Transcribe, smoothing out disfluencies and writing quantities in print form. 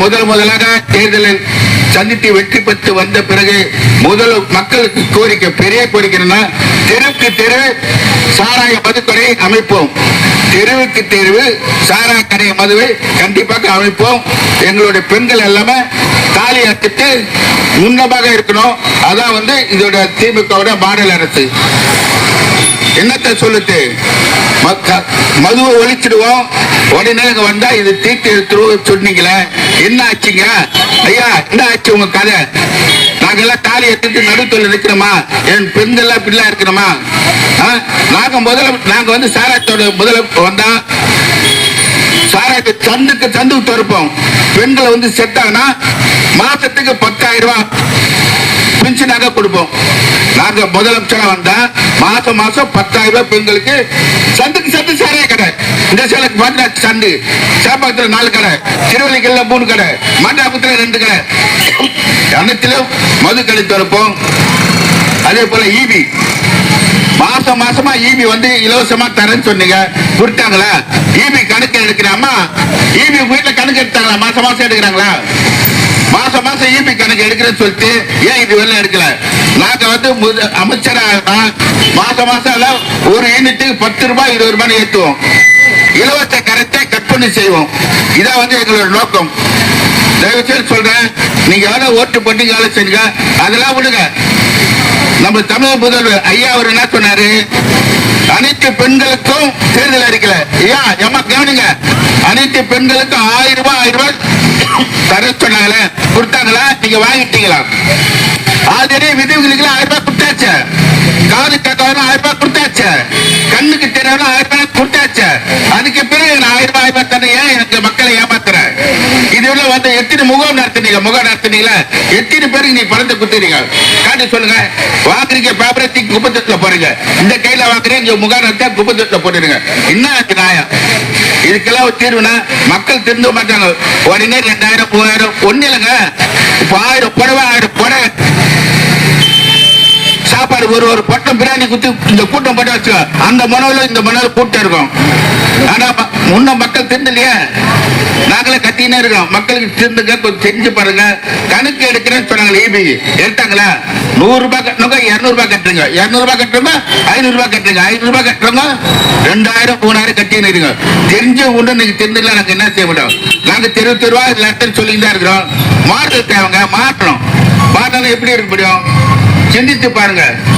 முதலாக தேர்தலில் சந்தித்து வெற்றி பெற்று வந்த பிறகு மக்களுக்கு கோரிக்கை, பெரிய கோரிக்கைன்னா தெருவுக்கு தெரு சாராய மதுக்கடை அமைப்போம். தெருவுக்கு தெருவு சாராய கடை மதுவை கண்டிப்பாக அமைப்போம். எங்களுடைய பெண்கள் எல்லாமே தாலி அட்டிட்டு முன்னமாக இருக்கணும். அதான் இதோட திமுக மாடல் அரசு. என்னத்தை சொல்லுது, மதுவை ஒழிச்சிடுவோம். உடனே வந்தா இது தீட்டு எடுத்துருவோம் சொன்னீங்களே, என்ன ஆச்சுங்க ஐயா? என்ன ஆச்சு உங்க கதை? நாங்கெல்லாம் தாலி எடுத்துட்டு நடுத்தொழில் இருக்கிறோமா? என் பெண்கள் பிள்ளை இருக்கிறோமா? நாங்க சாராயத்தோட முதல்ல வந்தா சாராயத்தை சந்துக்கு திறப்போம். பெண்களை செத்தாங்கன்னா மாசத்துக்கு 10,000 ரூபாய் பென்ஷனாக கொடுப்போம். நாங்க முதலமைச்சரா வந்தா மாசம் 10,000 ரூபாய் பெண்களுக்கு சந்துக்கு சாராய கடை. இந்த சேலைக்கு பார்த்தா சந்து, சேப்பாக்கத்துல 4 கடை, திருவள்ளிக்கல்ல 3 கடை, மண்டாபுரத்துல 2 கடை, அனைத்திலும் மது கடை திறப்போம். அதே போல ஈபி மாசமா ஈபி இலவசமா தரேன்னு சொன்னீங்க, கொடுத்தாங்களா? ஈபி கணக்கு எடுக்கிறாமா? ஈபி வீட்டுல கணக்கு எடுத்தாங்களா? மாசம் எடுக்கிறாங்களா? மாசம் ஈபி கணக்கு எடுக்கிறேன்னு சொல்லிட்டு ஏன் இது வெளில எடுக்கல? நாங்க அமைச்சரா மாசம் ஒரு யூனிட்டுக்கு 10 ரூபாய் 20 ரூபாய் ஏற்றுவோம். இலவச கரத்தை கட் பண்ணி செய்வோம். இதான் எங்களோட நோக்கம். தயவுசெய்து சொல்றேன், நீங்க ஓட்டு போட்டு வேலை செய்யுங்க, அதெல்லாம் விடுங்க. நம்ம தமிழக முதல்வர் ஐயா அவர் என்ன சொன்னாரு? அனைத்து பெண்களுக்கும் தேர்தல் அறிக்கல ஐயா எம்மா கவனிங்க, அனைத்து பெண்களுக்கும் 1000 ரூபாய் தர சொன்னாங்களே, கொடுத்தாங்களா? நீங்க வாங்கிட்டீங்களா? ஆல்ரெடி விதவிகளுக்கு 1000 ரூபாய் கொடுத்தாச்சு, காது கேட்கணும் 1000 ரூபாய் கொடுத்தாச்சு, கண்ணுக்கு தெரியணும் 1000 ரூபாய் கொடுத்தாச்சு. அதுக்கு பிறகு 1000 ரூபாய் தானே ஏன் எனக்கு மக்களை ஏமாத்துற? இதுல எத்தனை முகம் நடத்துனீங்களா? எத்தனை பேருக்கு நீ பணத்தை கொடுத்துறீங்க? காட்டி சொல்லுங்க. வாங்குறீங்க பேப்பரை தூக்கி குப்பத்தொட்டில போறீங்க, இந்த கையில வாங்குறீங்க முகம் நடத்த குப்பத்தொட்டில போட்டுருங்க. என்ன நியாயம்? இதுக்கெல்லாம் ஒரு தீர்வுனா மக்கள் திருந்த மாட்டாங்க. உடனே 2000 3000 ஒண்ணு இல்லைங்க. இப்ப 1000 புடவை 1000 புடவை சாப்பாடு ஒரு பொட்டம் பிரியாணி குத்தி இந்த கூட்டம் போட்டு வச்சு அந்த மனோல இந்த மனோல கூட்டம் இருக்கும். ஆனா முன்ன மக்கள் திருந்தலையே, நாங்களே கத்தினே இருக்கோம். மக்களுக்கு திருந்துங்க, கொஞ்சம் செஞ்சு பாருங்க. கணக்கு எடுக்கிறேன்னு சொன்னாங்க, ஈபி எடுத்தாங்களா? 100 ரூபாய் கட்டணுங்க, 200 ரூபாய் கட்டுறீங்க, 200 ரூபாய் கட்டுறோங்க, 500 ரூபாய் கட்டுறீங்க, 500 ரூபாய் கட்டுறோங்க, 2000 3000 கட்டின்னு இருங்க. தெரிஞ்ச ஒண்ணு நீங்க தெரிஞ்சுக்கலாம். நாங்க என்ன செய்ய முடியும்? நாங்க தெருவா லட்சம் சொல்லிட்டு தான் இருக்கிறோம். மாற்ற தேவைங்க, மாற்றணும். மாற்றணும் எப்படி இருக்க முடியும்? சிந்தித்து பாருங்க.